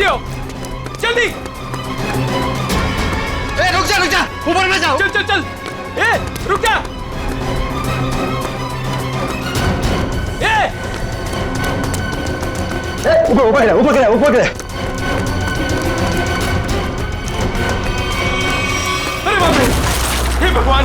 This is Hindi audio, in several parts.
जल्दी आओ, जल्दी। रुक जा, ऊपर ना जाओ। चल चल चल, रुक जा। ऊपर गिरा। अरे बाप रे, हे भगवान।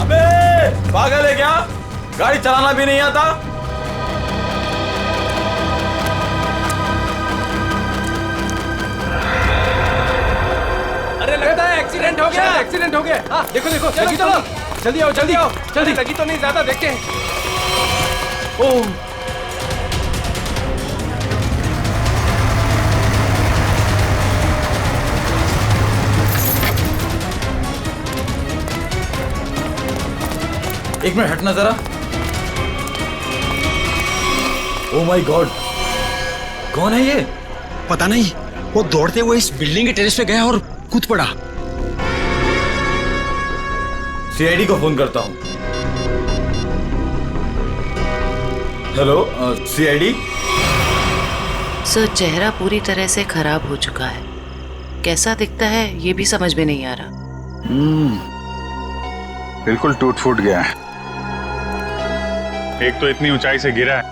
अबे पागल है क्या? गाड़ी चलाना भी नहीं आता? अरे लगता है एक्सीडेंट हो गया। एक्सीडेंट हो गया। हाँ देखो देखो, लगी तो नहीं। जल्दी आओ, जल्दी आओ, जल्दी। लगी तो नहीं, ज्यादा देखते हैं। ओह, एक मिनट हटना जरा। ओह माय गॉड, कौन है ये? पता नहीं, वो दौड़ते हुए इस बिल्डिंग के टेरेस पे गया और कूद पड़ा। सीआईडी को फोन करता हूँ। Hello CID. सर, चेहरा पूरी तरह से खराब हो चुका है। कैसा दिखता है ये भी समझ में नहीं आ रहा। बिल्कुल टूट फूट गया है। एक तो इतनी ऊंचाई से गिरा है,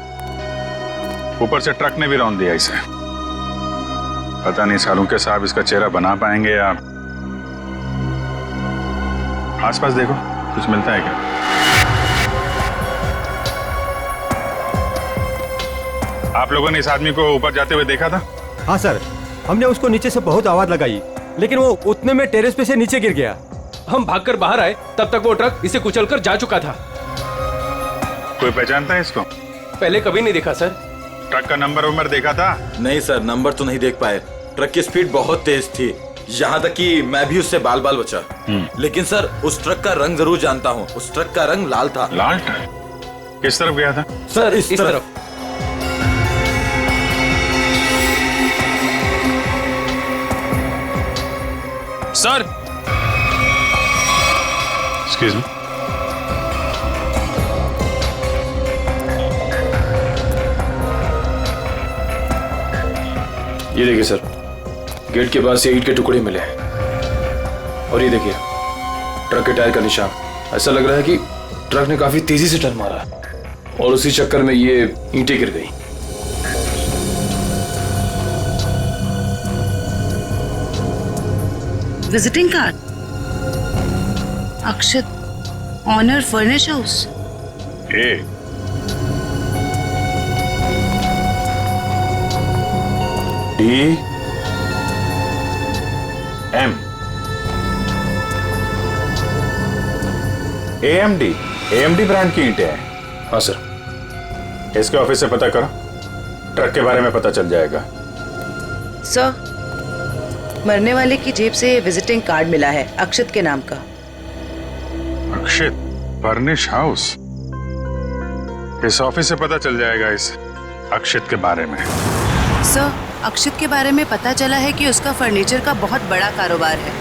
ऊपर से ट्रक ने भी रौंद दिया इसे। पता नहीं सालू के साहब इसका चेहरा बना पाएंगे या। आसपास देखो, कुछ मिलता है क्या? आप लोगों ने इस आदमी को ऊपर जाते हुए देखा था? हाँ सर, हमने उसको नीचे से बहुत आवाज लगाई, लेकिन वो उतने में टेरेस पे से नीचे गिर गया। हम भागकर बाहर आए, तब तक वो ट्रक इसे कुचलकर जा चुका था। कोई पहचानता है इसको? पहले कभी नहीं देखा सर। ट्रक का नंबर देखा था? नहीं सर, नंबर तो नहीं देख पाए। ट्रक की स्पीड बहुत तेज थी, यहाँ तक कि मैं भी उससे बाल बाल बचा। लेकिन सर, उस ट्रक का रंग जरूर जानता हूँ। उस ट्रक का रंग लाल था। लाल ट्रक? किस तरफ गया था? सर इस तरफ। Sir, excuse me. ये देखिए सर, गेट के पास से ईंट के टुकड़े मिले हैं। और ये देखिए ट्रक के टायर का निशान। ऐसा लग रहा है कि ट्रक ने काफी तेजी से टर्न मारा और उसी चक्कर में ये ईंटें गिर गई। Visiting card, Akshat, owner furnish house. DM AMD brand की ईंटें हैं। हाँ सर। इसके ऑफिस से पता करो, ट्रक के बारे में पता चल जाएगा। सर, मरने वाले की जेब से विजिटिंग कार्ड मिला है, अक्षत के नाम का। अक्षत फर्निश हाउस? इस ऑफिस से पता चल जाएगा इस अक्षत के बारे में। सर, अक्षत के बारे में पता चला है कि उसका फर्नीचर का बहुत बड़ा कारोबार है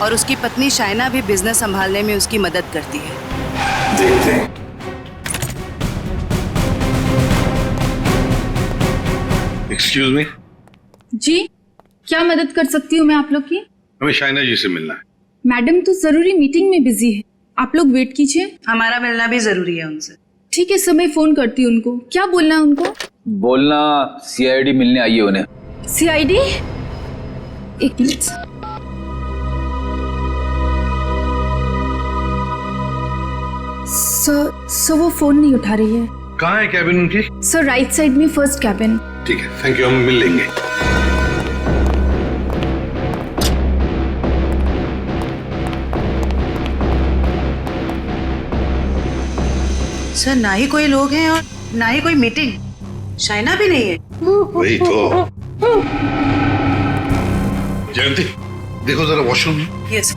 और उसकी पत्नी शाइना भी बिजनेस संभालने में उसकी मदद करती है। देखते हैं। Excuse me. जी, क्या मदद कर सकती हूँ मैं आप लोग की? हमें शाइना जी से मिलना है। मैडम तो जरूरी मीटिंग में बिजी है, आप लोग वेट कीजिए। हमारा मिलना भी जरूरी है उनसे। ठीक है सर, मैं फोन करती हूँ उनको। क्या बोलना है उनको? बोलना सीआईडी मिलने आई है उन्हें। सीआईडी? एक मिनट। सर वो फोन नहीं उठा रही है। कहाँ है कैबिन उनकी? सर राइट साइड में फर्स्ट कैबिन। ठीक है, थैंक यू, हम मिल लेंगे। सर, ना ही कोई लोग हैं और ना ही कोई मीटिंग। शाइना भी नहीं है। वही तो, जयंती देखो जरा वॉशरूम में। यस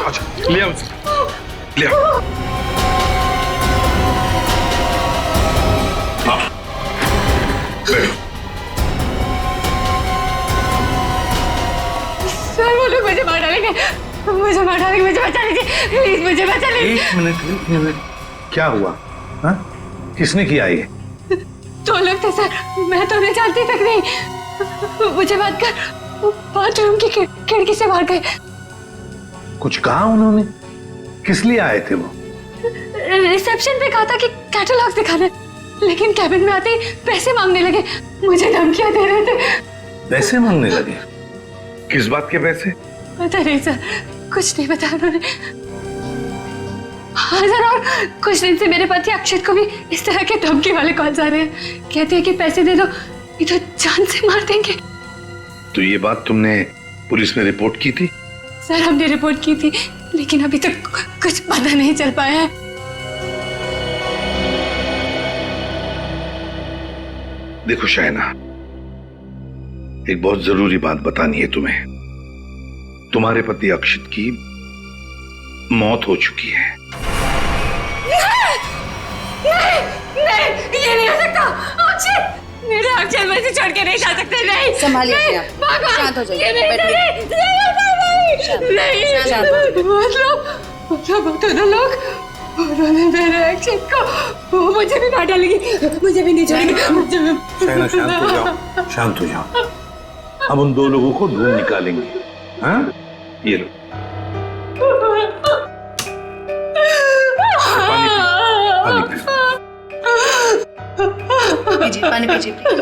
अच्छा ले आओ उसे, ले आओ। हाँ बैठो। सर वो लोग मुझे मार डालेंगे, मुझे मार डालेंगे, मुझे बचा लीजिए प्लीज, मुझे बचा लीजिए। एक मिनट क्या हुआ? हाँ किसने किया ये? दो लोग थे सर, मैं तो उन्हें जानती तक नहीं। मुझे बात कर बाथरूम की खिड़की से मार गए। कुछ कहा उन्होंने? किस लिए आए थे वो? रिसेप्शन पे कहा था कि कैटलॉग दिखाने, लेकिन कैबिन में आते ही पैसे मांगने लगे, मुझे धमकियां दे रहे थे। पैसे मांगने लगे? किस बात के पैसे? पता नहीं सर, कुछ नहीं बताया उन्होंने। हाँ सर, और कुछ दिन से मेरे पति अक्षत को भी इस तरह के धमकी वाले कॉल्स आ रहे हैं। कहते हैं कि पैसे दे दो नहीं तो जान से मार देंगे। तो ये बात तुमने पुलिस में रिपोर्ट की थी? सर हमने रिपोर्ट की थी, लेकिन अभी तक कुछ पता नहीं चल पाया है। देखो शायना, एक बहुत जरूरी बात बतानी है तुम्हें। तुम्हारे पति अक्षित की मौत हो चुकी है। नहीं, ये नहीं हो सकता। अक्षत, मेरा अक्षत मुझे छोड़ के नहीं जा सकते। नहीं, संभालिए अपने आप। भगवान, शांत हो जाइए, ये नहीं, बैठिए। नहीं, शांत हो। मतलब दोनों लोग उन्होंने मेरे अक्षत को, वो मुझे भी मार डालेगी, मुझे भी नहीं छोड़ेगी, मुझे भी। शायना शांत हो जाओ, शांत हो जाओ। हम उन दो लोगों को ढूंढ निकालेंगे। हाँ ये लो पानी पीजिए। पीजिए, पानी पीजिए प्लीज।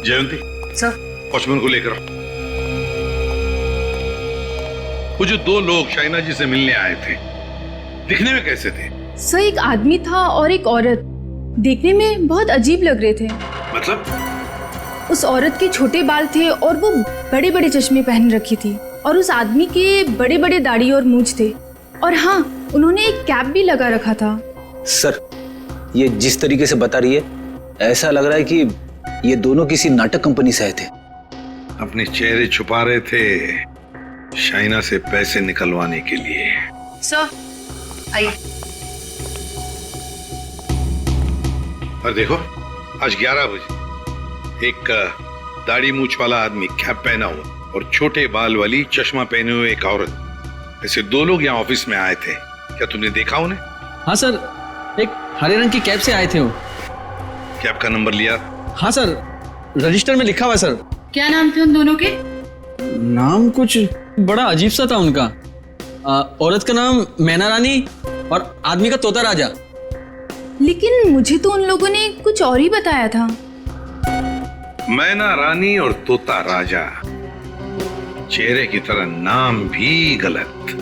जयंती सर वॉचमैन को लेकर आओ। वो जो दो लोग शाइना जी से मिलने आए थे, दिखने में कैसे थे? सर एक आदमी था और एक औरत, देखने में बहुत अजीब लग रहे थे। मतलब? उस औरत के छोटे बाल थे और वो बड़े बड़े चश्मे पहन रखी थी, और उस आदमी के बड़े बड़े दाढ़ी और मूंछ थे, और हाँ उन्होंने एक कैप भी लगा रखा था। सर ये जिस तरीके से बता रही है ऐसा लग रहा है कि ये दोनों किसी नाटक कंपनी से आए थे। अपने चेहरे छुपा रहे थे शाइना से पैसे निकलवाने के लिए। सर आइए। और देखो आज 11 बजे एक दाढ़ी मूछ वाला आदमी कैप पहना हुआ और छोटे बाल वाली चश्मा पहने हुए एक औरत, ऐसे दो लोग यहाँ ऑफिस में आए थे। क्या तुमने देखा उन्हें? हाँ सर, एक हरे रंग की कैब से आए थे वो। कैब का नंबर लिया? हाँ सर, रजिस्टर में लिखा हुआ सर। क्या नाम थे उन दोनों के? नाम कुछ बड़ा अजीब सा था उनका। औरत का नाम मैना रानी और आदमी का तोता राजा। लेकिन मुझे तो उन लोगों ने कुछ और ही बताया था। मैना रानी और तोता राजा, चेहरे की तरह नाम भी गलत।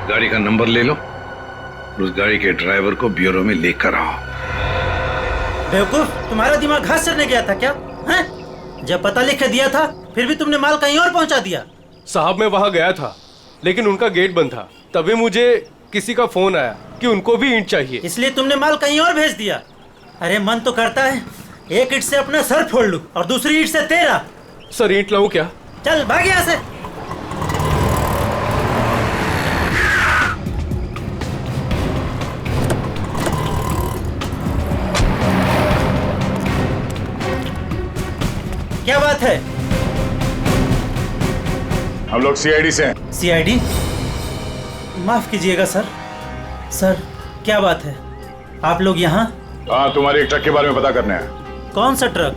गाड़ी का नंबर ले लो, उस गाड़ी के ड्राइवर को ब्यूरो में लेकर आओ। बेवकूफ, तुम्हारा दिमाग घास चरने गया था क्या? हैं? जब पता लिख के दिया था फिर भी तुमने माल कहीं और पहुंचा दिया। साहब मैं वहाँ गया था लेकिन उनका गेट बंद था, तभी मुझे किसी का फोन आया कि उनको भी ईंट चाहिए, इसलिए तुमने माल कहीं और भेज दिया। अरे मन तो करता है एक ईंट से अपना सर फोड़ लूं और दूसरी ईंट से तेरा। सर ईंट लाऊं क्या? चल भाग यहाँ से। क्या बात है? हम लोग सीआईडी से हैं। सीआईडी? माफ कीजिएगा सर। सर क्या बात है, आप लोग यहाँ? हाँ, तुम्हारे एक ट्रक के बारे में पता करने हैं। कौन सा ट्रक?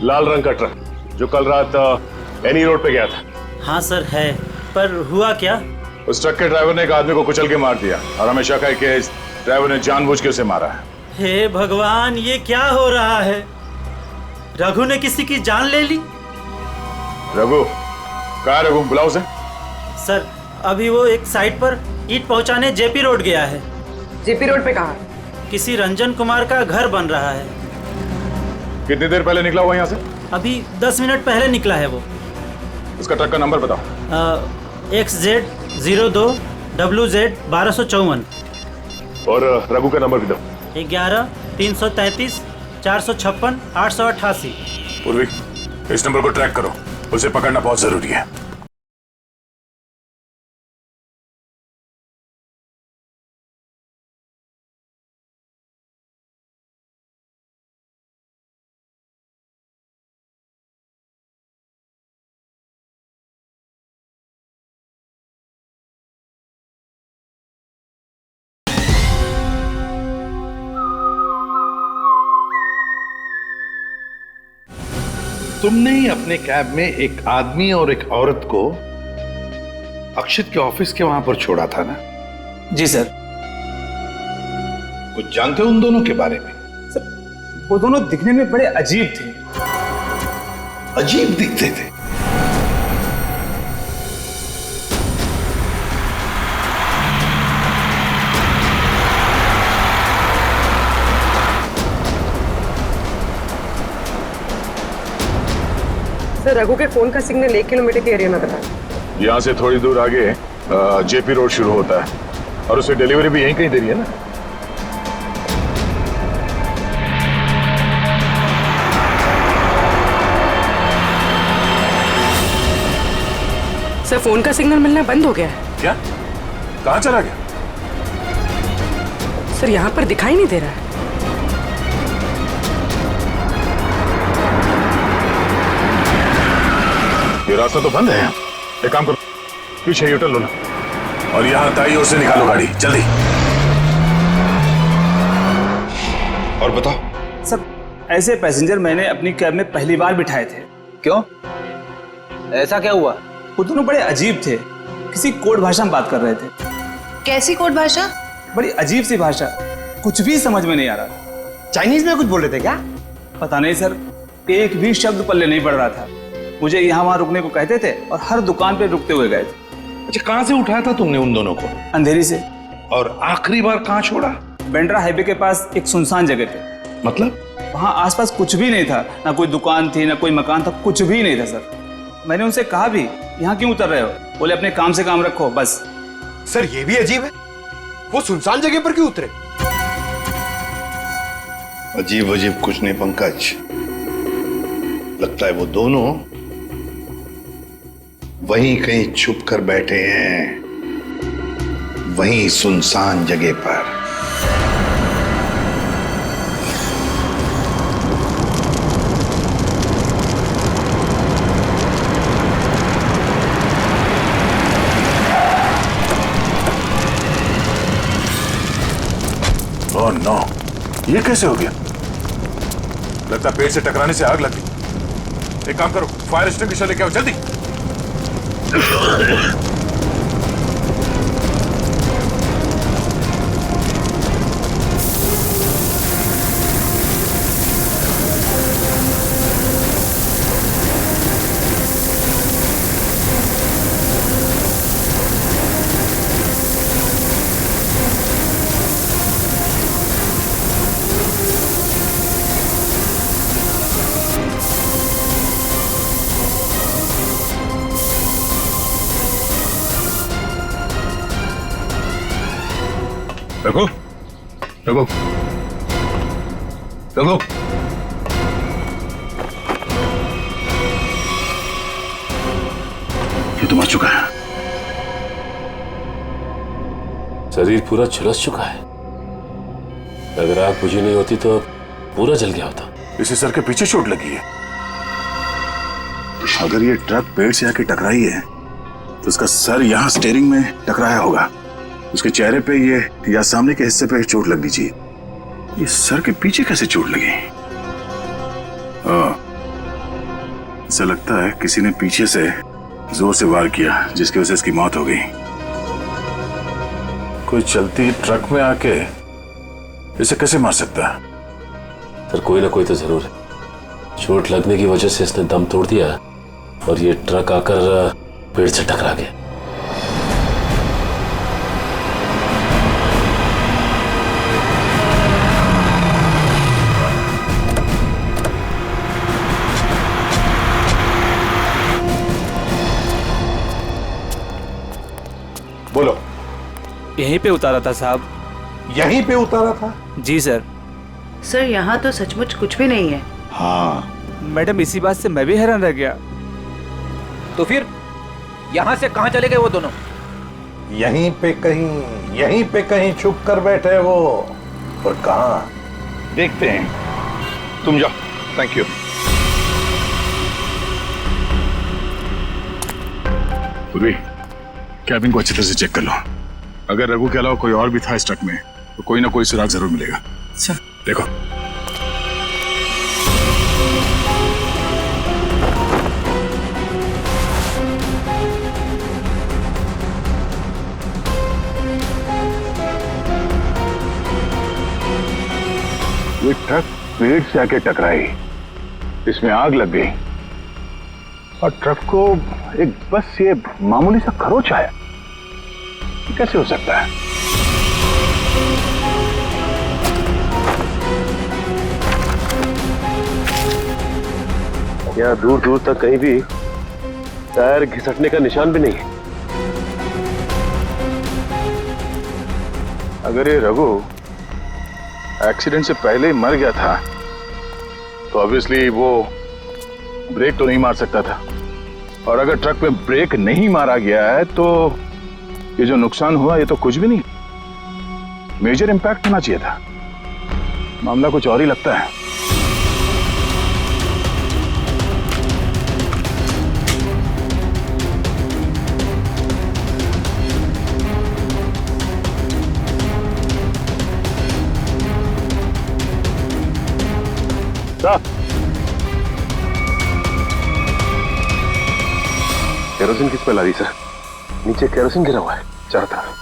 लाल रंग का ट्रक जो कल रात एनी रोड पे गया था। हाँ सर है, पर हुआ क्या? उस ट्रक के ड्राइवर ने एक आदमी को कुचल के मार दिया और हमें शक है कि इस ड्राइवर ने जानबूझ के उसे मारा है। हे भगवान, ये क्या हो रहा है? रघु ने किसी की जान ले ली? रघु? कहाँ है रघु? बुलाओ उसे। सर अभी वो एक साइट पर ईंट पहुंचाने जेपी रोड गया है। जेपी रोड पे कहाँ? किसी रंजन कुमार का घर बन रहा है। कितनी देर पहले निकला हुआ यहाँ से? अभी 10 मिनट पहले निकला है वो। उसका ट्रक का नंबर बताओ। XZ02 WZ 1254। और रघु का नंबर भी दो। 11 333 456 888। पूर्वी, इस नंबर को ट्रैक करो, उसे पकड़ना बहुत जरूरी है। तुमने ही अपने कैब में एक आदमी और एक औरत को अक्षित के ऑफिस के वहां पर छोड़ा था ना? जी सर। कुछ जानते हो उन दोनों के बारे में? सर, वो दोनों दिखने में बड़े अजीब थे। अजीब दिखते थे? सर, रघु के फोन का सिग्नल 1 किलोमीटर के एरिया में बता। यहाँ से थोड़ी दूर आगे जेपी रोड शुरू होता है और उसे डिलीवरी भी यहीं कहीं दे रही है ना? सर, फोन का सिग्नल मिलना बंद हो गया है। क्या? कहाँ चला गया? सर, यहाँ पर दिखाई नहीं दे रहा है। ये रास्ता तो बंद है। एक काम करो, पीछे यूटर्न लो ना और यहाँ दाईं ओर से निकालो गाड़ी, जल्दी। और बताओ। सर, ऐसे पैसेंजर मैंने अपनी कैब में पहली बार बिठाए थे। क्यों? ऐसा क्या हुआ? वो दोनों बड़े अजीब थे, किसी कोड भाषा में बात कर रहे थे। कैसी कोड भाषा? बड़ी अजीब सी भाषा, कुछ भी समझ में नहीं आ रहा। चाइनीज में कुछ बोल रहे थे क्या? पता नहीं सर, एक भी शब्द पल्ले नहीं पड़ रहा था। मुझे यहाँ वहां रुकने को कहते थे और हर दुकान पे रुकते हुए गए थे। अच्छा, कहाँ से उठाया था तुमने उन दोनों को? अंधेरी से। और आखिरी बार कहाँ छोड़ा? बेंड्रा हाईवे के पास एक सुनसान जगह पे। मतलब? वहाँ आसपास कुछ भी नहीं था, ना कोई दुकान थी ना कोई मकान था, कुछ भी नहीं था सर। मैंने उनसे कहा भी, यहाँ क्यों उतर रहे हो? बोले अपने काम से काम रखो बस। सर, ये भी अजीब है, वो सुनसान जगह पर क्यों उतरे? अजीब अजीब कुछ नहीं पंकज, लगता है वो दोनों वहीं कहीं छुप कर बैठे हैं, वहीं सुनसान जगह पर। ओह नो, ये कैसे हो गया? लगता पेड़ से टकराने से आग लग गई। एक काम करो, फायर एक्सटिंग्विशर लेके आओ जल्दी। रघु, रघु, रघु, ये तो मर चुका है। शरीर पूरा झुलस चुका है। अगर आग बुझी नहीं होती तो पूरा जल गया होता। इसे सर के पीछे चोट लगी है। अगर ये ट्रक पेड़ से आके टकराई है तो उसका सर यहाँ स्टीयरिंग में टकराया होगा। उसके चेहरे पे ये या सामने के हिस्से पे चोट लगनी चाहिए। ये सर के पीछे कैसे चोट लगी? ऐसा लगता है किसी ने पीछे से जोर से वार किया, जिसकी वजह से इसकी मौत हो गई। कोई चलती ट्रक में आके इसे कैसे मार सकता है? सर, कोई ना कोई तो जरूर है। चोट लगने की वजह से इसने दम तोड़ दिया और ये ट्रक आकर पेड़ से टकरा गया। बोलो। यहीं पे उतारा था साहब। यहीं पे उतारा था? जी सर। सर यहाँ तो सचमुच कुछ भी नहीं है। हाँ मैडम, इसी बात से मैं भी हैरान रह गया। तो फिर यहाँ से कहाँ चले गए वो दोनों? यहीं पे कहीं छुप कर बैठे वो। और कहाँ देखते हैं। तुम जाओ। Thank you. पूर्वी, कैबिन को अच्छी तरह से चेक कर लो। अगर रघु के अलावा कोई और भी था इस ट्रक में तो कोई ना कोई सुराग जरूर मिलेगा। अच्छा। देखो। ये ट्रक पेड़ से आके टकराई, इसमें आग लग गई और ट्रक को एक बस ये मामूली सा खरोच आया। ये कैसे हो सकता है? यहाँ दूर दूर तक कहीं भी टायर घिसटने का निशान भी नहीं है। अगर ये रघु एक्सीडेंट से पहले ही मर गया था तो ऑब्वियसली वो ब्रेक तो नहीं मार सकता था, और अगर ट्रक में ब्रेक नहीं मारा गया है तो ये जो नुकसान हुआ ये तो कुछ भी नहीं, मेजर इंपैक्ट होना चाहिए था। मामला कुछ और ही लगता है। केरोसिन किस पे ला दी सर? नीचे केरोसिन गिरा हुआ है चारों तरफ।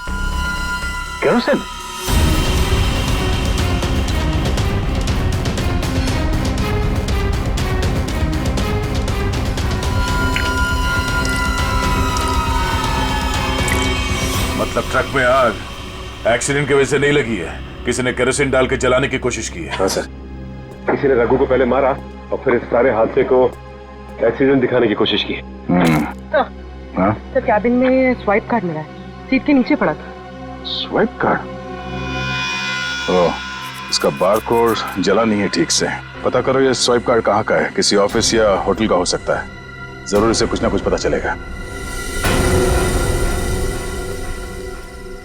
केरोसिन? मतलब ट्रक में आग एक्सीडेंट की वजह से नहीं लगी है, किसी ने केरोसिन डाल के जलाने की कोशिश की है। हाँ सर, किसी ने रघु को पहले मारा और फिर इस सारे हादसे को एक्सीडेंट दिखाने की कोशिश की। तो कैबिन में स्वाइप कार्ड मिला है, सीट के नीचे पड़ा था। Swipe card? ओह, इसका बारकोड जला नहीं है ठीक से। पता करो ये स्वाइप कार्ड कहाँ का है, किसी ऑफिस या होटल का हो सकता है। जरूर इसे कुछ ना कुछ पता चलेगा।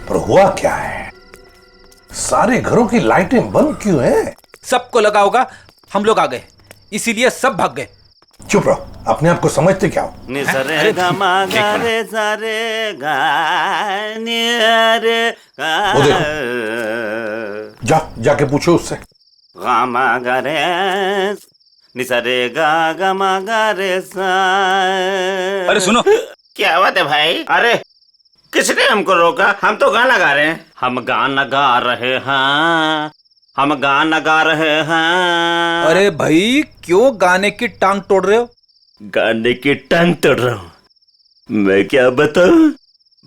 पर हुआ क्या है? सारे घरों की लाइटें बंद क्यों हैं? सबको लगा होगा हम लोग आ गए, इसीलिए सब भाग गए। चुप रहो, अपने आप को समझते क्या हो? वो देखो, जाके पूछो उससे। अरे सुनो। क्या बात है भाई? अरे किसने हमको रोका? हम तो गाना गा रहे हैं। हम गाना गा रहे हैं, हम गाना गा रहे हैं। अरे भाई क्यों गाने की टांग तोड़ रहे हो? गाने की टांग तोड़ रहा हूँ? मैं क्या बताऊं,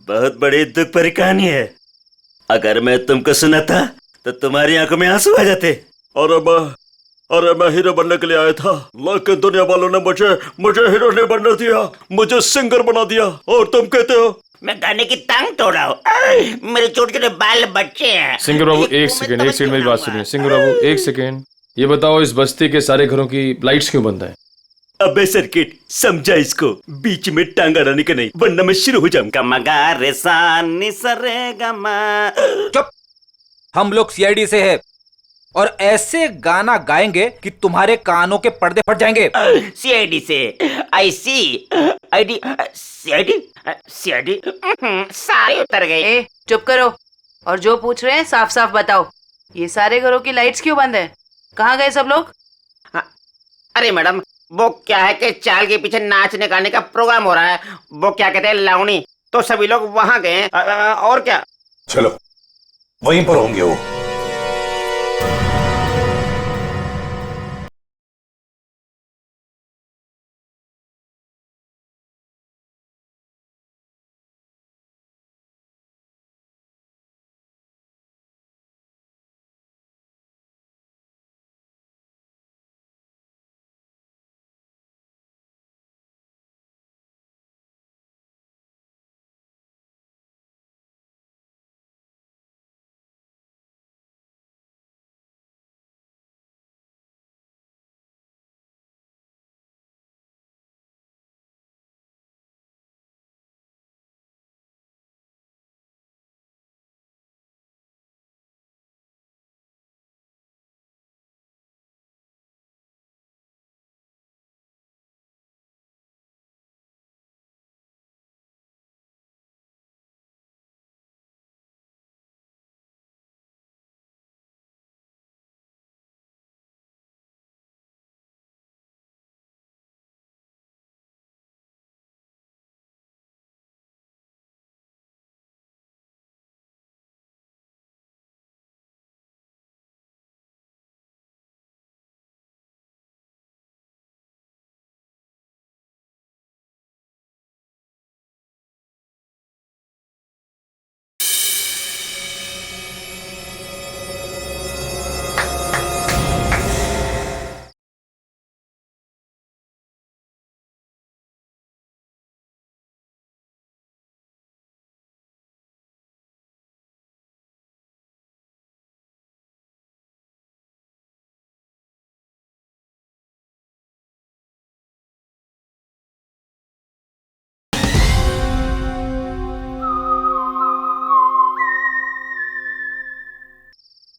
बहुत बड़ी दुख भरी कहानी है। अगर मैं तुमको सुनाता तो तुम्हारी आंखों में आंसू आ जाते। अरे मैं हीरो बनने के लिए आया था, लेकिन दुनिया वालों ने मुझे हीरो नहीं बनने दिया, मुझे सिंगर बना दिया। और तुम कहते हो मैं गाने की टांग तोड़ रहा हूँ? मेरे छोटे छोटे बाल बच्चे हैं। सिंगर बाबू एक सेकंड मेरी बात सुनिए। सिंगर बाबू एक सेकंड, ये बताओ इस बस्ती के सारे घरों की लाइट्स क्यों बंद है? अबे सर्किट, समझा इसको, बीच में टांग अड़ाने का नहीं, वरना मैं शुरू हो जाऊंगा। मगा रे सा नि सा रे गा मा। चुप, हम लोग सीआईडी से है और ऐसे गाना गाएंगे कि तुम्हारे कानों के पर्दे फट जाएंगे। सीआईडी से? आई सी आईडी सीआईडी सीआईडी सारे उतर गए। चुप करो और जो पूछ रहे हैं साफ साफ बताओ। ये सारे घरों की लाइट्स क्यों बंद है? कहाँ गए सब लोग? अरे मैडम, वो क्या है कि चाल के पीछे नाचने गाने का प्रोग्राम हो रहा है, वो क्या कहते हैं लावणी, तो सभी लोग वहां गए। और क्या? चलो वहीं पर होंगे वो।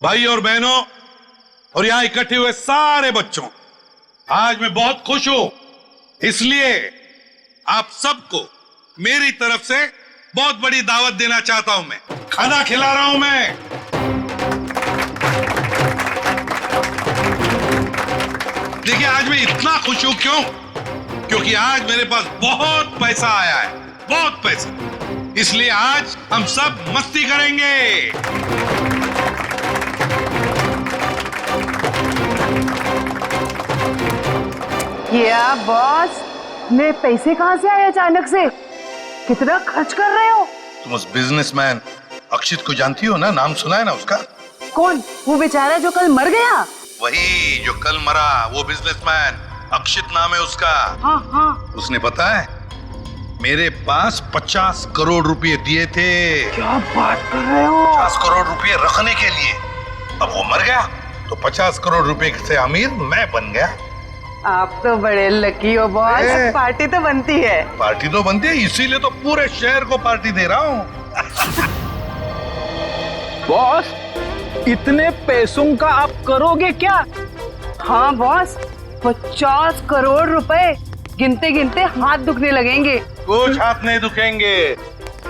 भाई और बहनों और यहाँ इकट्ठे हुए सारे बच्चों, आज मैं बहुत खुश हूं, इसलिए आप सबको मेरी तरफ से बहुत बड़ी दावत देना चाहता हूं। मैं खाना खिला रहा हूं मैं। देखिए आज मैं इतना खुश हूं क्यों? क्योंकि आज मेरे पास बहुत पैसा आया है, बहुत पैसा। इसलिए आज हम सब मस्ती करेंगे। क्या बॉस, मेरे पैसे कहाँ से आए अचानक से? कितना खर्च कर रहे हो? तुम उस बिजनेसमैन अक्षित को जानती हो ना? नाम सुना है ना उसका? कौन? वो बेचारा जो कल मर गया? वही जो कल मरा, वो बिजनेसमैन अक्षित नाम है उसका। हाँ हाँ। उसने पता है मेरे पास 50 करोड़ रुपए दिए थे। क्या बात कर रहे हो? 50 करोड़ रुपए रखने के लिए। अब वो मर गया तो 50 करोड़ रुपए से अमीर मैं बन गया। आप तो बड़े लकी हो बॉस। पार्टी तो बनती है। पार्टी तो बनती है, इसीलिए तो पूरे शहर को पार्टी दे रहा हूँ। बॉस, इतने पैसों का आप करोगे क्या? हाँ बॉस, 50 करोड़ रुपए गिनते गिनते हाथ दुखने लगेंगे। कुछ हाथ नहीं दुखेंगे।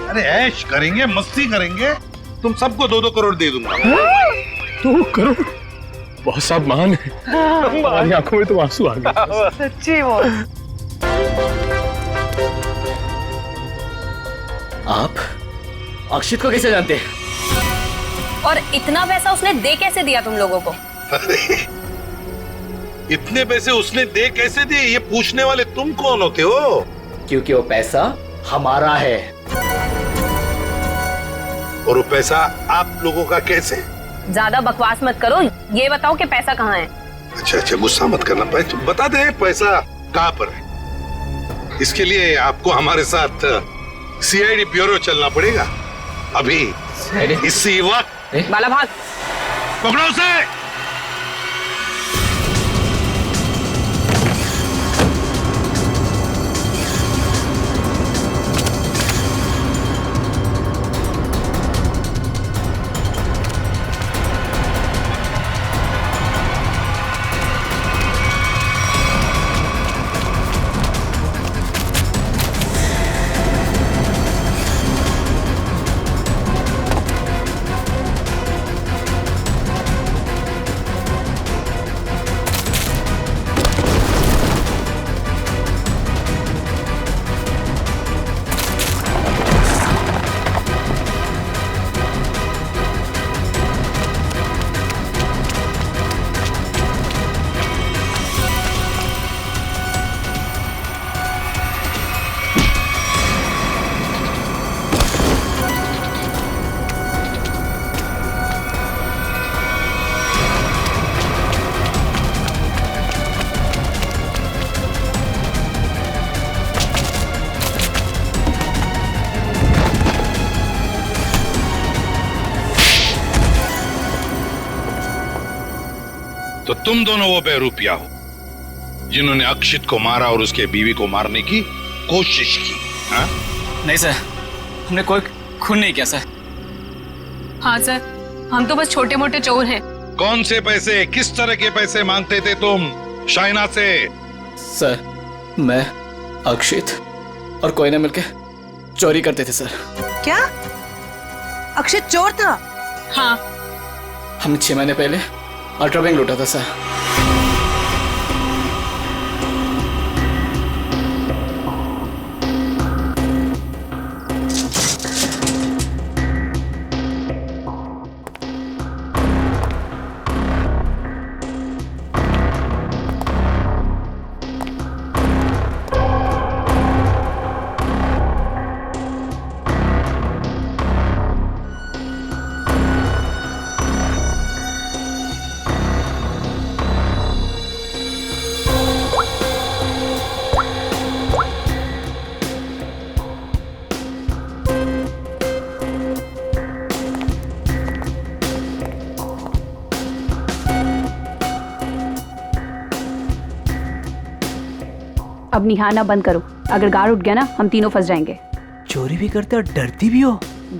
अरे ऐश करेंगे, मस्ती करेंगे। तुम सबको 2-2 करोड़ दे दूंगा। 2 करोड़? बहुत साहब मान है। हमारी आंखों में तो आंसू आ गए। सच्ची बॉस। आप अक्षित को कैसे जानते हैं? और इतना पैसा उसने दे कैसे दिया तुम लोगों को? अरे इतने पैसे उसने दे कैसे दिए, ये पूछने वाले तुम कौन होते हो? क्योंकि वो पैसा हमारा है। और वो पैसा आप लोगों का कैसे? ज्यादा बकवास मत करो, ये बताओ कि पैसा कहाँ है? अच्छा, गुस्सा मत करना। बता दे पैसा कहाँ पर है। इसके लिए आपको हमारे साथ सीआईडी ब्यूरो चलना पड़ेगा। अभी इसी वक्त। बाला भाग। पकड़ो उसे। तो तुम दोनों वो बेरूपिया हो जिन्होंने अक्षित को मारा और उसके बीवी को मारने की कोशिश की। हा? नहीं सर, हमने कोई खून नहीं किया सर। हाँ सर, हम तो बस छोटे मोटे चोर हैं। कौन से पैसे, किस तरह के पैसे मांगते थे तुम शाइना से? सर, मैं अक्षित और कोई ना मिलके चोरी करते थे सर। क्या अक्षित चोर था? हाँ। हमने 6 महीने पहले अल्ट्रा बैंक लूटा था सर। अब निहारना बंद करो, अगर गार्ड उठ गया ना हम तीनों फंस जाएंगे। चोरी भी करते और डरती भी हो।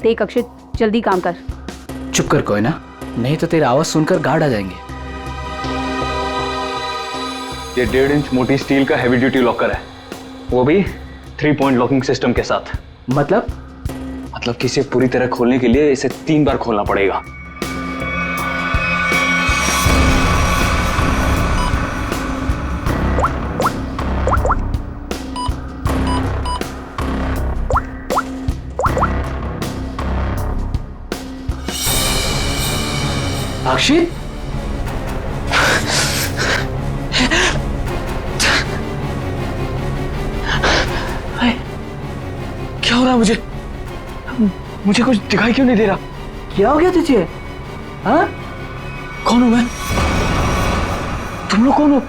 देख अक्षित, जल्दी काम कर। चुप कर कोई ना, नहीं तो तेरी आवाज सुनकर गार्ड आ जाएंगे। ये 1.5 इंच मोटी स्टील का हैवी ड्यूटी लॉकर है, वो भी 3 पॉइंट लॉकिंग सिस्टम के साथ। मतलब कि इसे पूरी तरह खोलने के लिए इसे 3 बार खोलना पड़ेगा। अक्षित, क्या हो रहा है मुझे कुछ दिखाई क्यों नहीं दे रहा? क्या हो गया तुझे? हाँ? कौन हूं मैं? तुम लोग कौन हो?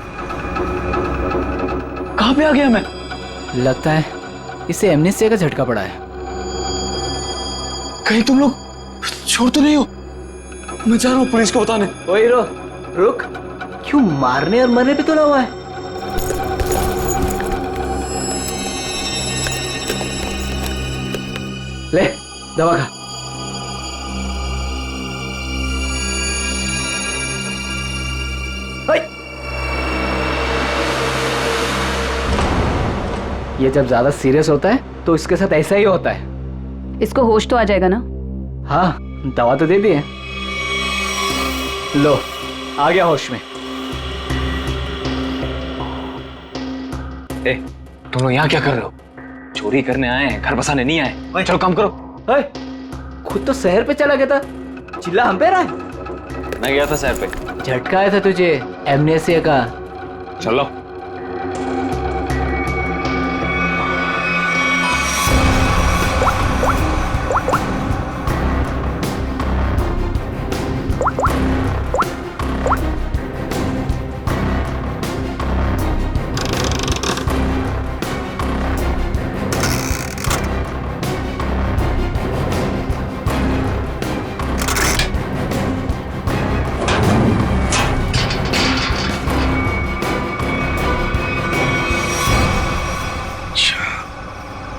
कहां पे आ गया मैं? लगता है इसे एमनेस्टिया का झटका पड़ा है। कहीं तुम लोग छोड़ तो नहीं हो? मैं जा रहा हूं पुलिस को बताने। ओए रुक, क्यों मारने और मरने पे तुला हुआ है? ले दवा खा। ये जब ज्यादा सीरियस होता है तो इसके साथ ऐसा ही होता है। इसको होश तो आ जाएगा ना? हाँ, दवा तो दे दी है। लो, आ गया होश में। ए, तुम लोग यहाँ क्या कर रहे हो? चोरी करने आए हैं, घर बसाने नहीं आए। चलो काम करो। खुद तो शहर पे चला गया था, चिल्ला हम पे रहा है। मैं गया था शहर पे। झटका आया था तुझे एमनेस्टिया का। चलो।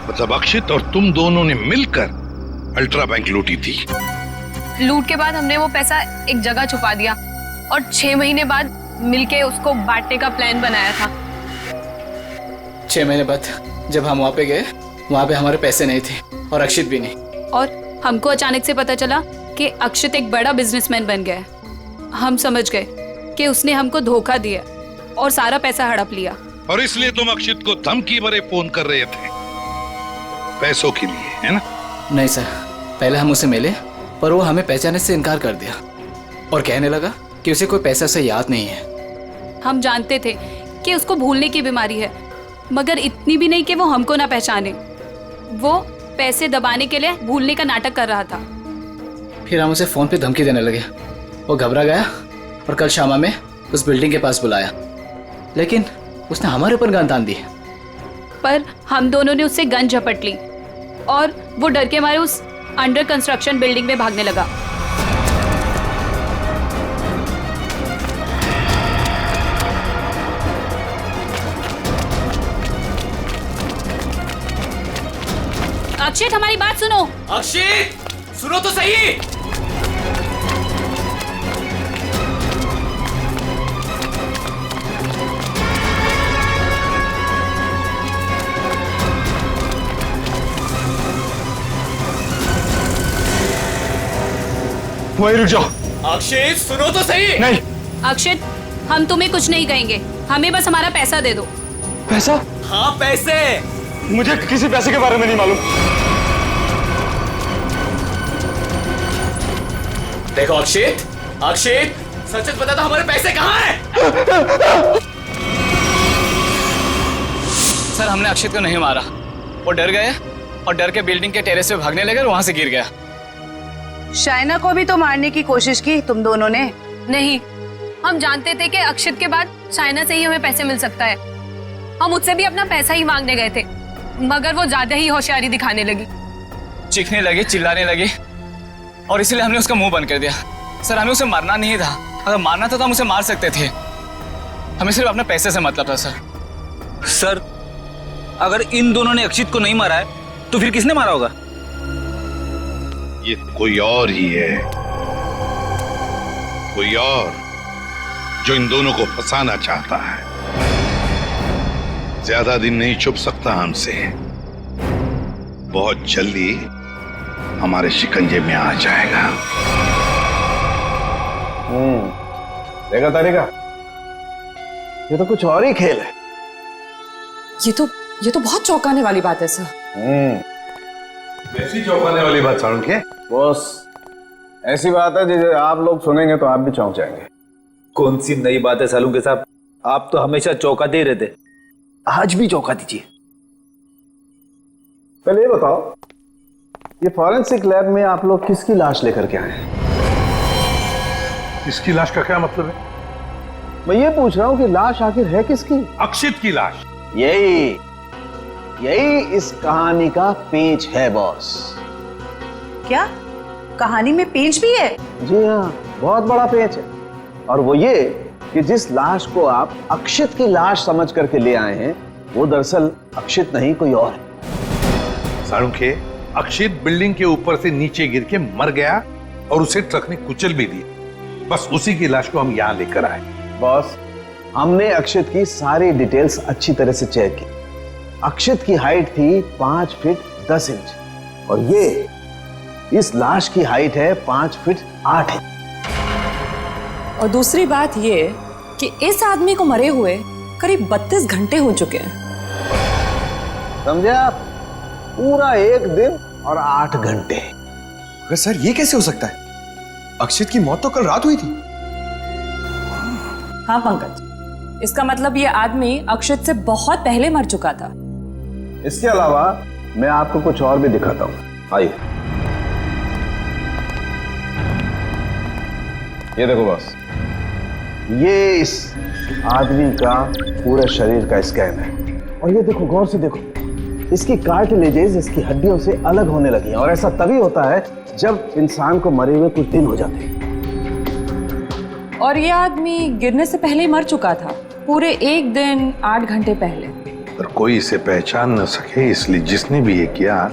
मतलब अक्षित और तुम दोनों ने मिलकर अल्ट्रा बैंक लूटी थी। लूट के बाद हमने वो पैसा एक जगह छुपा दिया और 6 महीने बाद मिलके उसको बांटने का प्लान बनाया था। 6 महीने बाद जब हम वहाँ पे गए, वहाँ पे हमारे पैसे नहीं थे और अक्षित भी नहीं। और हमको अचानक से पता चला कि अक्षित एक बड़ा बिजनेसमैन बन गया है। हम समझ गए कि उसने हमको धोखा दिया और सारा पैसा हड़प लिया। और इसलिए तुम अक्षित को धमकी भरे फोन कर रहे थे पैसों के लिए, है ना? नहीं सर, पहले हम उसे मिले पर वो हमें पहचानने से इनकार कर दिया और कहने लगा कि उसे कोई पैसा से याद नहीं है। हम जानते थे कि उसको भूलने की बीमारी है, मगर इतनी भी नहीं कि वो हमको ना पहचाने। वो पैसे दबाने के लिए भूलने का नाटक कर रहा था। फिर हम उसे फोन पे धमकी देने लगे। वो घबरा गया और कल शामा में उस बिल्डिंग के पास बुलाया, लेकिन उसने हमारे ऊपर गन तान दी। पर हम दोनों ने उससे गन झपट ली और वो डर के मारे उस अंडर कंस्ट्रक्शन बिल्डिंग में भागने लगा। अक्षित, हमारी बात सुनो। अक्षित, सुनो तो सही। वहीं रुक जाओ। अक्षित, सुनो तो सही। नहीं। अक्षित, हम तुम्हें कुछ नहीं कहेंगे, हमें बस हमारा पैसा दे दो। पैसा? हाँ, पैसे। मुझे किसी पैसे के बारे में नहीं मालूम। देखो अक्षित, सच सच बता दो, हमारे पैसे कहाँ हैं? सर, हमने अक्षित को नहीं मारा। वो डर गए और डर के बिल्डिंग के टेरेस पे भागने लगे और वहां से गिर गया। शाइना को भी तो मारने की कोशिश की तुम दोनों ने। नहीं, हम जानते थे कि अक्षित के बाद शाइना से ही हमें पैसे मिल सकता है। हम उससे भी अपना पैसा ही मांगने गए थे, मगर वो ज्यादा ही होशियारी दिखाने लगी। चीखने लगी, चिल्लाने लगी और इसलिए हमने उसका मुंह बंद कर दिया। सर, हमें उसे मारना नहीं था। अगर मारना था तो हम उसे मार सकते थे। हमें सिर्फ अपने पैसे से मतलब था। सर, अगर इन दोनों ने अक्षित को नहीं मारा है तो फिर किसने मारा होगा? ये कोई और ही है। कोई और जो इन दोनों को फंसाना चाहता है। ज्यादा दिन नहीं छुप सकता हमसे, बहुत जल्दी हमारे शिकंजे में आ जाएगा। देखा तारिका, ये तो कुछ और ही खेल है। ये तो बहुत चौंकाने वाली बात है सर। ऐसी चौंकाने वाली बात सारुण के? बॉस, ऐसी बात है जिसे आप लोग सुनेंगे तो आप भी चौंक जाएंगे। कौन सी नई बात है सालू के साहब? आप तो हमेशा चौंकाते ही रहते, आज भी चौंका दीजिए। पहले ये बताओ, ये फॉरेंसिक लैब में आप लोग किसकी लाश लेकर के आए हैं? इसकी लाश का क्या मतलब है? मैं ये पूछ रहा हूं कि लाश आखिर है किसकी? अक्षित की लाश। यही इस कहानी का पेंच है बॉस। क्या कहानी में पेंच भी है? जी हाँ, बहुत बड़ा पेंच है। और वो ये कि जिस लाश को आप अक्षित की लाश समझ करके ले आए हैं, वो दरअसल अक्षित नहीं, कोई और है। सारुण के, अक्षित बिल्डिंग के ऊपर से नीचे गिर के मर गया और उसे ट्रक ने कुचल भी दिया। बस उसी की लाश को हम यहाँ लेकर आए। बॉस, हमने अक्षित की सारी डिटेल्स अच्छी तरह से चेक की। अक्षित की हाइट थी 5 फीट 10 इंच और ये इस लाश की हाइट है 5 फीट 8 इंच। और दूसरी बात ये कि इस आदमी को मरे हुए करीब 32 घंटे हो चुके हैं। समझे आप? पूरा 1 दिन और 8 घंटे। अगर सर ये कैसे हो सकता है? अक्षित की मौत तो कल रात हुई थी। हाँ पंकज, इसका मतलब ये आदमी अक्षित से बहुत पहले मर चुका था। इसके अलावा मैं आपको कुछ और भी दिखाता हूँ, आइए। ये देखो बॉस, ये इस आदमी का पूरे शरीर का स्कैन है। और ये देखो, गौर से देखो, इसकी कार्टिलेजेस इसकी हड्डियों से अलग होने लगी हैं। और ऐसा तभी होता है जब इंसान को मरे हुए कुछ दिन हो जाते हैं। और ये आदमी गिरने से पहले ही मर चुका था, पूरे 1 दिन 8 घंटे पहले। पर कोई इसे पहचान न सके, इसलिए जिसने भी ये किया,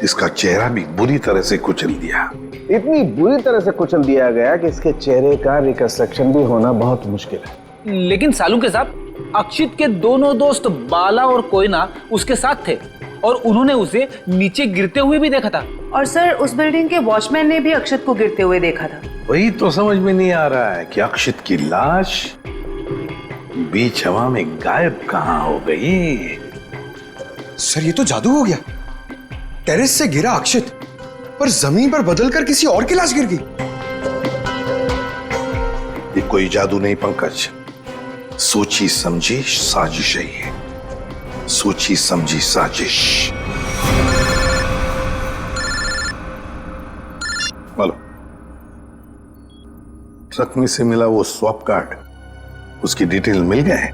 इसका चेहरा भी बुरी तरह से कुचल दिया। इतनी बुरी तरह से कुचल दिया गया कि इसके चेहरे का रिकंस्ट्रक्शन भी होना बहुत मुश्किल है। लेकिन सालू के साहब, अक्षित के दोनों दोस्त बाला और कोयना उसके साथ थे और उन्होंने उसे नीचे गिरते हुए भी देखा था। और सर, उस बिल्डिंग के वॉचमैन ने भी अक्षित को गिरते हुए देखा था। वही तो समझ में नहीं आ रहा है कि अक्षित की लाश बीच हवा में गायब कहां हो गई। सर, ये तो जादू हो गया। टेरेस से गिरा अक्षित, पर जमीन पर बदलकर किसी और की लाश गिर गई। ये कोई जादू नहीं पंकज, सोची समझी साजिश है ये, सोची समझी साजिश। बोलो, ट्रक में से मिला वो स्वैप कार्ड, उसकी डिटेल मिल गए?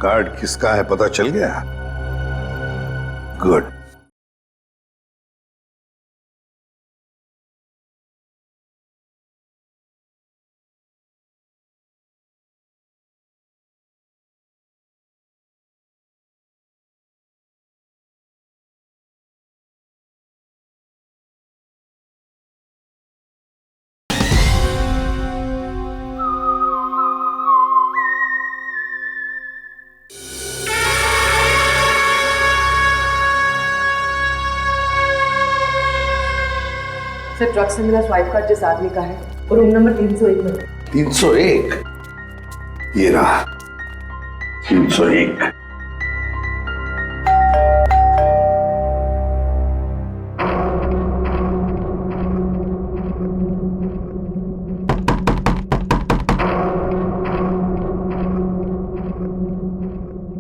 कार्ड किसका है पता चल गया? गुड। सर, ट्रक से मिला स्वाइप कार्ड जिस आदमी का है, और रूम नंबर 301 में। 301? ये रहा 301।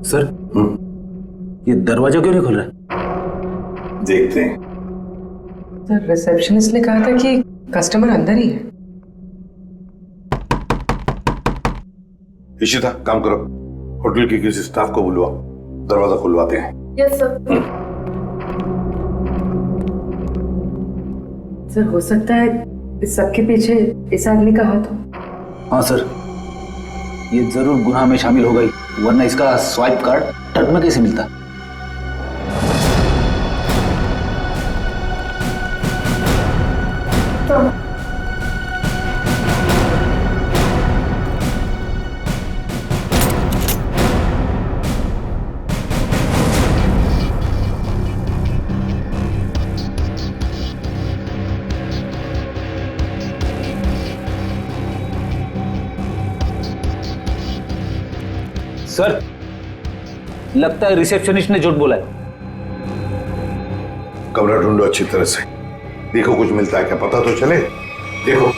सर, ये दरवाजा क्यों नहीं खुल रहा? देखते हैं। सर, रिसेप्शनिस्ट ने कहा था कि कस्टमर अंदर ही है। इशिता, काम करो, होटल के किसी स्टाफ को बुलवाओ, दरवाजा खुलवाते हैं। Yes sir. सर, हो सकता है इस सब के पीछे इस आदमी का हाथ हो। हाँ सर, ये जरूर गुनाह में शामिल हो गई, वरना इसका स्वाइप कार्ड ट्रक में कैसे मिलता? सर, लगता है रिसेप्शनिस्ट ने झूठ बोला है। कमरा ढूंढो अच्छी तरह से, देखो कुछ मिलता है क्या, पता तो चले। देखो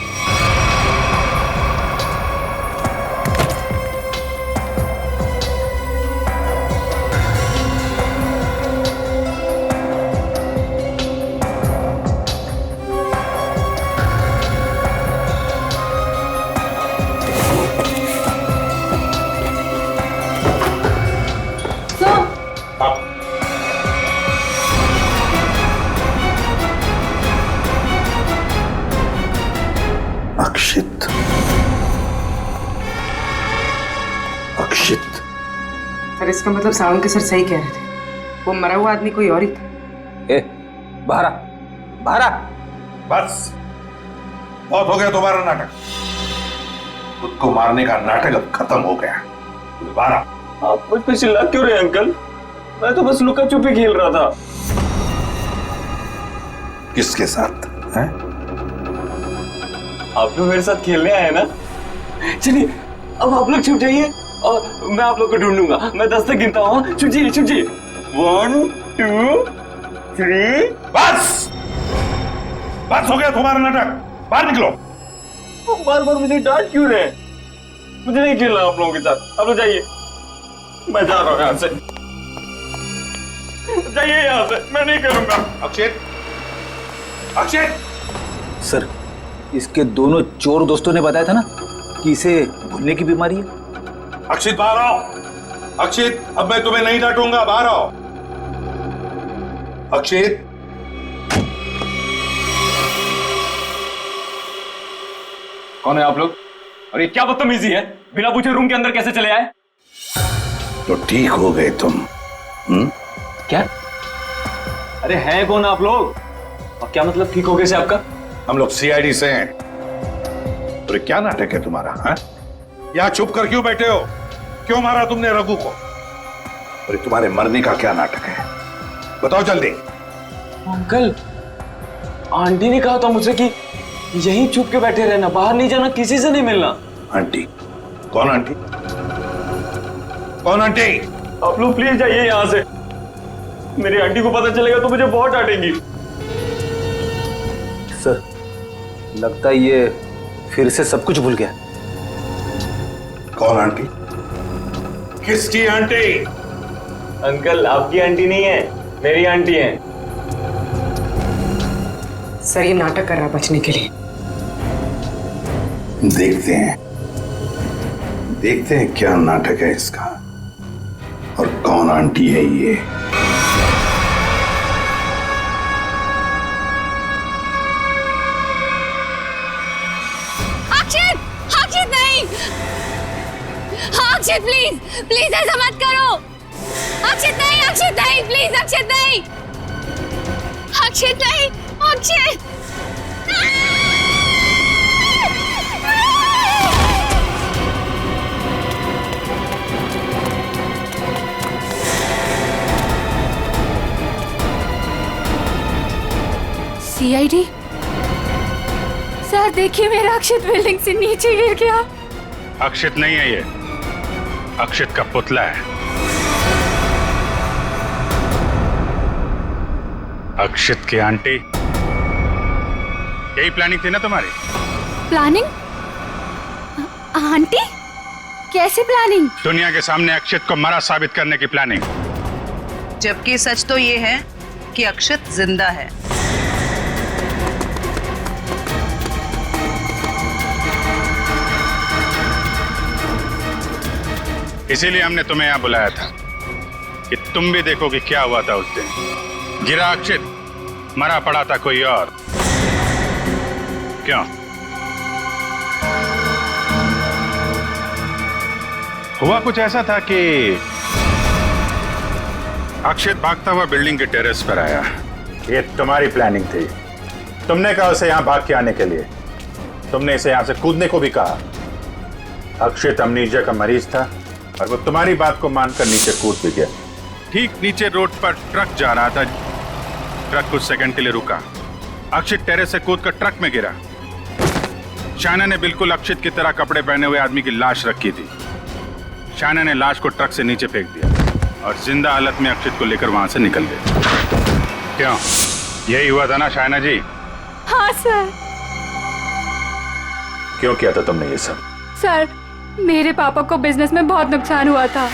अक्षित, अक्षित। सर इसका मतलब सावंत के सर सही कह रहे थे, वो मरा हुआ आदमी कोई और ही था। ए, बाहर आ, बाहर आ। बस बहुत हो गया तुम्हारा नाटक। खुद को मारने का नाटक अब खत्म हो गया। दोबारा आप मुझ पे चिल्ला क्यों रहे अंकल? मैं तो बस लुका छुपी खेल रहा था। किसके साथ हैं? आप तो मेरे साथ खेलने आए ना। चलिए अब आप लोग छुप जाइए और मैं आप लोग को ढूंढूंगा। मैं 10 तक गिनता हूँ। छुप जाइए, छुप जाइए। 1 2 3। बस बस हो गया तुम्हारा नाटक, बाहर निकलो। बार बार मुझे डांट क्यों रहे? मुझे नहीं खेलना आप लोगों के साथ। आप लोग जाइए, मैं जा रहा हूँ यहाँ से। जाइए यहाँ से, मैं नहीं करूंगा। अक्षित, अक्षित। सर, इसके दोनं चोर दोस्तों ने बताया था ना कि इसे भूलने की बीमारी है। अक्षित बाहर आओ। अक्षित, अब मैं तुम्हें नहीं डांटूंगा, बाहर आओ। अक्षित, कौन है आप लोग? और ये क्या बदतमीजी है? बिना पूछे रूम के अंदर कैसे चले आए? तो ठीक हो गए तुम। क्या? अरे हैं कौन आप लोग? और क्या मतलब ठीक हो गए से आपका? हम लोग सीआईडी से हैं। तो क्या नाटक है तुम्हारा? हाँ? यहाँ चुप कर क्यों बैठे हो? क्यों मारा तुमने रघु को? और तुम्हारे मरने का क्या नाटक है? बताओ जल्दी। अंकल, आंटी ने कहा था मुझसे कि यहीं छुप के बैठे रहना, बाहर नहीं जाना, किसी से नहीं मिलना। आंटी? कौन आंटी? कौन आंटी? आप लोग प्लीज जाइए यहाँ से। मेरी आंटी को पता चलेगा तो मुझे बहुत डांटेंगी। सर, लगता है ये फिर से सब कुछ भूल गया। कौन आंटी? किसकी आंटी? अंकल, आपकी आंटी नहीं है, मेरी आंटी है। सर ये नाटक कर रहा है बचने के लिए। देखते हैं क्या नाटक है इसका और कौन आंटी है ये। अक्षित, अक्षित नहीं। अक्षित प्लीज, प्लीज ऐसा मत करो। अक्षित नहीं, अक्षित नहीं, प्लीज अक्षित नहीं, अक्षित नहीं, अक्षित। सीआईडी सर, देखिए मेरा अक्षित बिल्डिंग से नीचे गिर गया। अक्षित नहीं है ये, अक्षित का पुतला है। अक्षित की आंटी, यही प्लानिंग थी ना तुम्हारी? प्लानिंग? आंटी? कैसे प्लानिंग? दुनिया के सामने अक्षित को मरा साबित करने की प्लानिंग। जबकि सच तो ये है कि अक्षित जिंदा है। इसीलिए हमने तुम्हें यहां बुलाया था कि तुम भी देखो कि क्या हुआ था उस दिन। गिरा अक्षित, मरा पड़ा था कोई और। क्यों? हुआ कुछ ऐसा था कि अक्षित भागता हुआ बिल्डिंग के टेरेस पर आया। ये तुम्हारी प्लानिंग थी। तुमने कहा उसे यहां भाग के आने के लिए। तुमने इसे यहां से कूदने को भी कहा। अक्षित अमनीजिया का मरीज था और वो तुम्हारी बात को मानकर नीचे कूद भी गया। ठीक नीचे रोड पर ट्रक जा रहा था। ट्रक कुछ सेकंड के लिए रुका। अक्षित टेरेस से कूदकर ट्रक में गिरा। शायना ने बिल्कुल अक्षित की तरह कपड़े पहने हुए आदमी की लाश रखी थी। शायना ने लाश को ट्रक से नीचे फेंक दिया और जिंदा हालत में अक्षित को लेकर वहां से निकल गई। क्यों, यही हुआ था ना शायना जी? हाँ सर। क्यों किया था तुमने ये सब? सर, मेरे पापा को बिजनेस में बहुत नुकसान हुआ था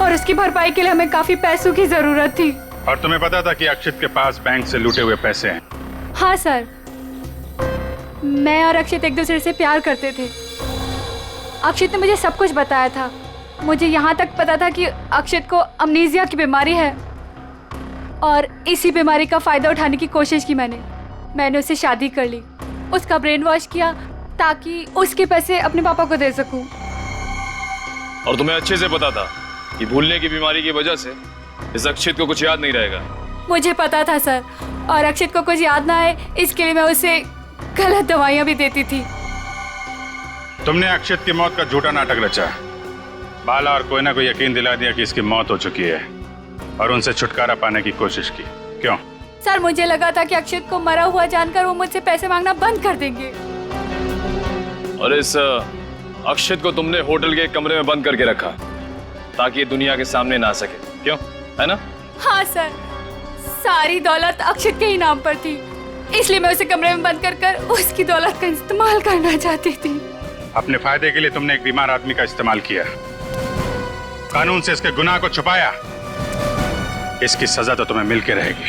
और उसकी भरपाई के लिए हमें काफी पैसों की जरूरत थी। और तुम्हें पता था कि अक्षित के पास बैंक से लूटे हुए पैसे हैं? हाँ सर, मैं और अक्षित एक दूसरे से प्यार करते थे। अक्षित ने मुझे सब कुछ बताया था। मुझे यहाँ तक पता था कि अक्षित को अमनीजिया की बीमारी है और इसी बीमारी का फायदा उठाने की कोशिश की मैंने उससे शादी कर ली, उसका ब्रेन वॉश किया ताकि उसके पैसे अपने पापा को दे सकूं। और तुम्हें अच्छे से पता था कि भूलने की बीमारी की वजह से इस अक्षित को कुछ याद नहीं रहेगा। मुझे पता था सर, और अक्षित को कुछ याद ना आए इसके लिए मैं उसे गलत दवाइयाँ भी देती थी। तुमने अक्षित की मौत का झूठा नाटक रचा। बाला और कोयना को यकीन दिला दिया कि इसकी मौत हो चुकी है और उनसे छुटकारा पाने की कोशिश की। क्यों? सर, मुझे लगा था कि अक्षित को मरा हुआ जानकर वो मुझसे पैसे मांगना बंद कर देंगे। और इस अक्षित को तुमने होटल के कमरे में बंद करके रखा ताकि ये दुनिया के सामने ना आ सके। क्यों, है ना? हाँ सर, सारी दौलत अक्षित के ही नाम पर थी, इसलिए मैं उसे कमरे में बंद कर उसकी दौलत का इस्तेमाल करना चाहती थी। अपने फायदे के लिए तुमने एक बीमार आदमी का इस्तेमाल किया, कानून से इसके गुनाह को छुपाया। इसकी सजा तो तुम्हें मिलके रहेगी।